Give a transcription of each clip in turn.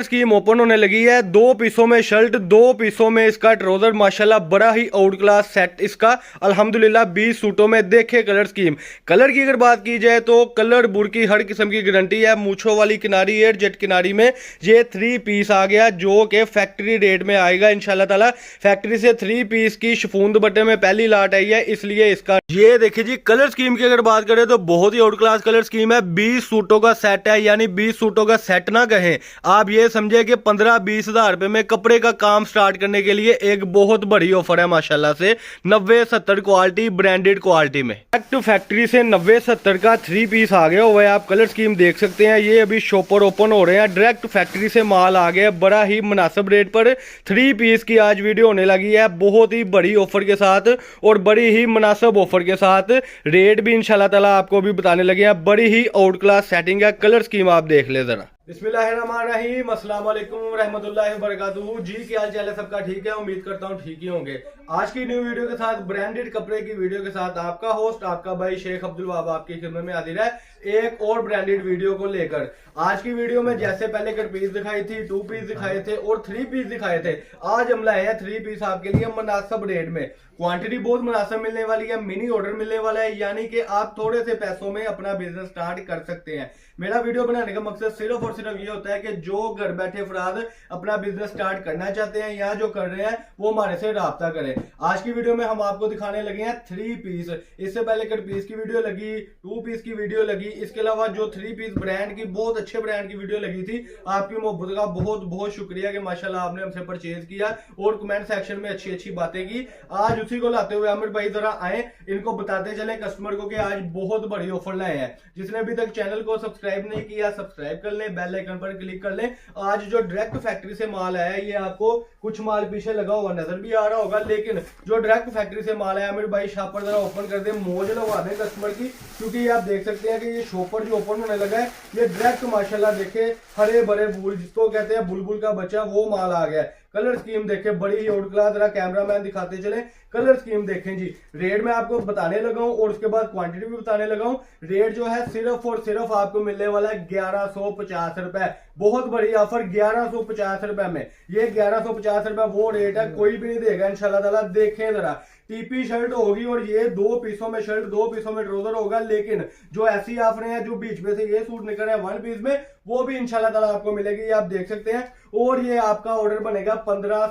Scheme open होने लगी है। 2 पीसों में शर्ट, 2 पीसों में इसका ट्राउजर, माशाल्लाह बड़ा ही आउट क्लास सेट इसका अल्हम्दुलिल्लाह 20 सूटों में। देखे कलर स्कीम, कलर की अगर बात की जाए तो कलर बुर की हर किस्म की गारंटी है। मूछों वाली किनारी, एयर जेट किनारी में ये 3 पीस आ गया जो कि फैक्ट्री रेट में आएगा इंशाल्लाह ताला। फैक्ट्री से 3 पीस की शिफॉन दुपट्टे में पहली लाट आई है, इसलिए इसका ये देखिए जी। कलर स्कीम की अगर बात करें तो बहुत ही आउट क्लास कलर स्कीम है। 20 सूटों का सेट है, यानी 20 सूटों का सेट ना कहें आप, ये समझे कि 15-20 हज़ार रुपए में कपड़े का काम स्टार्ट करने के लिए एक बहुत बड़ी ऑफर है माशाल्लाह से। 90-70 क्वालिटी, ब्रांडेड क्वालिटी में डायरेक्ट फैक्ट्री से 90-70 का 3 पीस आ गया हुआ है। आप कलर स्कीम देख सकते हैं, ये अभी शॉपर ओपन हो रहे हैं। डायरेक्ट फैक्ट्री से माल आ गया बड़ा ही मुनासिब रेट पर। 3 पीस की आज वीडियो होने लगी है बहुत ही बड़ी ऑफर के साथ और बड़ी ही मुनासिब ऑफर के साथ। रेट भी इंशाल्लाह ताला आपको भी बताने लगे हैं। बड़ी ही आउट क्लास सेटिंग है। कलर स्कीम आप देख ले जरा। बिस्मिल्लाहिर्रहमानिर्रहीम, अस्सलाम वालेकुम रहमतुल्लाहि व बरकातुहू। जी क्या हाल चाल है सबका? ठीक है, उम्मीद करता हूँ ठीक ही होंगे। आज की न्यू वीडियो के साथ, ब्रांडेड कपड़े की वीडियो के साथ आपका होस्ट, आपका भाई शेख अब्दुल वहाब आपकी खिदमत में हाजिर है एक और ब्रांडेड वीडियो को लेकर। आज की वीडियो में जैसे पहले कट पीस दिखाई थी, 2 पीस दिखाए थे और 3 पीस दिखाए थे, आज हम लाए हैं 3 पीस आपके लिए मुनासिब रेट में। क्वांटिटी बहुत मुनासिब मिलने वाली है, मिनी ऑर्डर मिलने वाला है, यानी कि आप थोड़े से पैसों में अपना बिजनेस स्टार्ट कर सकते हैं। मेरा वीडियो बनाने का मकसद सिर्फ और सिर्फ ये होता है कि जो घर बैठे अफराद अपना बिजनेस स्टार्ट करना चाहते हैं या जो कर रहे हैं वो हमारे से राब्ता करें। आज की वीडियो में हम आपको दिखाने लगे हैं 3 पीस। इससे पहले कट पीस की वीडियो लगी, 2 पीस की वीडियो लगी, इसके अलावा जो 3 पीस ब्रांड की, बहुत अच्छे ब्रांड की वीडियो लगी थी। आपकी मोहब्बत का बहुत बहुत शुक्रिया कि माशाल्लाह आपने हमसे परचेज किया और कमेंट सेक्शन में अच्छी अच्छी बातें की। आज उसी को लाते हुए आमिर भाई जरा आए, इनको बताते चले कस्टमर को कि आज बहुत बड़ी ऑफर लाए हैं। जिसने अभी तक चैनल को सब्सक्राइब नहीं किया, सब्सक्राइब कर लें, बेल आइकन पर क्लिक कर लें। आज जो डायरेक्ट फैक्ट्री से माल आया है, ये आपको कुछ माल पीछे लगा हुआ नजर भी आ रहा होगा, लेकिन जो डायरेक्ट फैक्ट्री से माल आया, आमिर भाई शॉप पर जरा ओपन कर दे, मौज लगवा दें कस्टमर की। क्योंकि ये आप देख सकते हैं कि ये शॉपर जो ओपन होने लगा है, ये डायरेक्ट माशाल्लाह देखे हरे भरे फूल, जिसको कहते हैं बुलबुल का बच्चा, वो माल आ गया है। कलर स्कीम देखे बड़ी ही आउट क्लास। जरा कैमरामैन दिखाते चले, कलर स्कीम देखें जी। रेट मैं आपको बताने लगा हूं और उसके बाद क्वांटिटी भी बताने लगा हूं। रेट जो है सिर्फ और सिर्फ आपको मिलने वाला है 1150 रुपए। बहुत बड़ी ऑफर 1150 रुपए में। ये 1150 रुपए वो रेट है, कोई भी नहीं देगा इंशाल्लाह ताला। देखें जरा, टीपी शर्ट होगी और ये 2 पीसों में शर्ट, 2 पीसों में ट्राउजर होगा। लेकिन जो ऐसी ऑफरें हैं, जो बीच में से ये सूट निकल रहा है 1 पीस में, वो भी इंशाल्लाह ताला आपको मिलेगी, ये आप देख सकते हैं। और ये आपका ऑर्डर बनेगा 15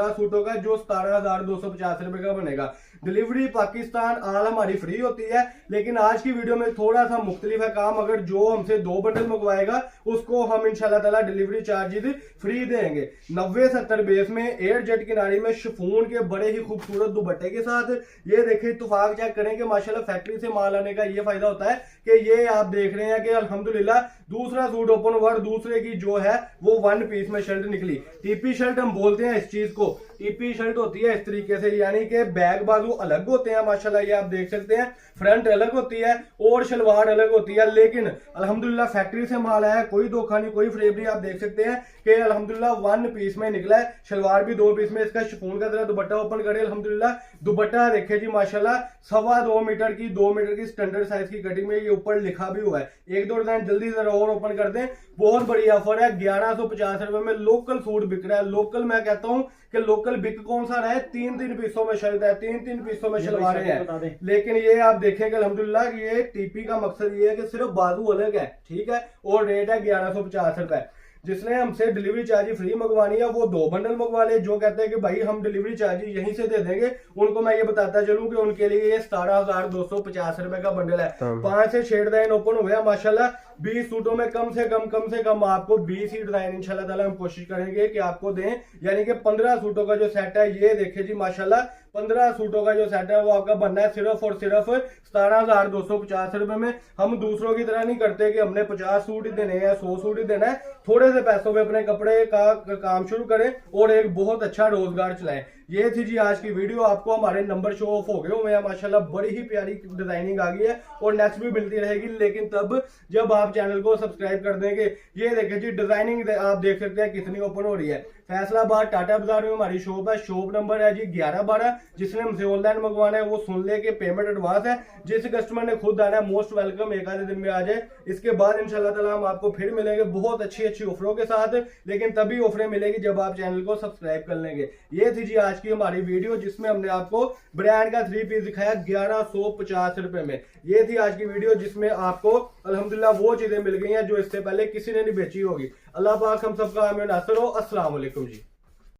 सूटों का, जो 17,250 रुपए का बनेगा। डिलीवरी पाकिस्तान आल हमारी फ्री होती है, लेकिन आज की वीडियो में थोड़ा सा मुख्तलिफ है काम। अगर जो हमसे 2 बंडल मंगवाएगा उसको हम इंशाल्लाह ताला डिलीवरी चार्जेस फ्री देंगे। 90-70 बेस में एयर जेट किनारी में शिफॉन के बड़े ही खूबसूरत दुपट्टे के साथ। ये देखिए, इत्तेफाक चेक करें कि माशाल्लाह फैक्ट्री से माल आने का ये फायदा होता है कि ये आप देख रहे हैं कि अल्हम्दुलिल्लाह दूसरा सूट ओपन हुआ और दूसरे की जो है वो 1 पीस में शर्ट निकली। टीपी शर्ट हम बोलते हैं इस चीज को, टीपी शर्ट होती है इस तरीके से, यानी कि बैक बाजू अलग होते हैं माशाल्लाह, ये आप देख सकते हैं। फ्रंट अलग होती है और शलवार अलग होती है। लेकिन अल्हम्दुलिल्लाह फैक्ट्री से माल आया, कोई धोखा नहीं, कोई फ्रेब नहीं। आप देख सकते हैं कि अल्हम्दुलिल्लाह 1 पीस में निकला है, शलवार भी 2 पीस में। इसका शिफॉन का तरह दुपट्टा ओपन करें, अल्हम्दुलिल्लाह दुपट्टा देखे जी माशाल्लाह 2.25 मीटर की, 2 मीटर की स्टैंडर्ड साइज की कटिंग में। ये ऊपर लिखा भी हुआ है। 1-2 डिजाइन जल्दी जरा और ओपन कर दें। बहुत बड़ी ऑफर है, 1150 रुपए में लोकल सूट बिक रहा है। लोकल मैं कहता हूं कि लोकल बिक कौन सा रहा है, 3-3 पीसों में शर्ट है, 3-3 पीसों में शलवारें हैं। लेकिन ये आप देखेंगे अल्हम्दुलिल्लाह ये टीपी का मकसद ये है कि सिर्फ बाजू अलग है, ठीक है, और रेट है 1150 रुपए। जिसने हमसे डिलीवरी चार्ज फ्री मंगवानी है वो 2 बंडल मंगवा ले। जो कहते हैं कि भाई हम डिलीवरी चार्ज यहीं से दे देंगे, उनको मैं ये बताता चलूं कि उनके लिए ये 17,250 रुपए का बंडल है। 5 से 6 डिजाइन ओपन हुए माशाल्लाह। 20 सूटों में कम से कम आपको 20 ही डिजाइन इंशाल्लाह ताला हम कोशिश करेंगे कि आपको दें, यानी कि 15 सूटों का जो सेट है, ये देखिए जी माशाल्लाह 15 सूटों का जो सेट है वो आपका बनना है सिर्फ और सिर्फ 17,250 रुपए में। हम दूसरों की तरह नहीं करते कि हमने 50 सूट ही देने हैं, 100 सूट ही देना है। थोड़े से पैसों में अपने कपड़े का काम शुरू करें और एक बहुत अच्छा रोजगार चलाएं। ये थी जी आज की वीडियो। आपको हमारे नंबर शो ऑफ हो गए हुए हैं माशाल्लाह, बड़ी ही प्यारी डिजाइनिंग आ गई है और नेक्स्ट भी मिलती रहेगी, लेकिन तब जब आप चैनल को सब्सक्राइब कर देंगे। ये देखिए जी डिजाइनिंग आप देख सकते हैं कितनी ओपन हो रही है। फैसलाबाद टाटा बाजार में हमारी शॉप है, शॉप नंबर है जी 1112। जिसने हमसे ऑनलाइन मंगवाना है वो सुन ले के पेमेंट एडवांस है। जिस कस्टमर ने खुद आना है मोस्ट वेलकम, एक आधे दिन में आ जाए। इसके बाद इंशाल्लाह ताला हम आपको फिर मिलेंगे बहुत अच्छी अच्छी ऑफरों के साथ, लेकिन तभी ऑफरें मिलेगी जब आप चैनल को सब्सक्राइब कर लेंगे। ये थी जी आज की हमारी वीडियो जिसमें हमने आपको ब्रांड का 3 पीस दिखाया 1150 रुपए में। ये थी आज की वीडियो जिसमें आपको अल्हम्दुलिल्लाह वो चीजें मिल गई हैं जो इससे पहले किसी ने नहीं बेची होगी। अल्लाह पाक हम सबका आमीन नासर हो। अस्सलाम वालेकुम जी।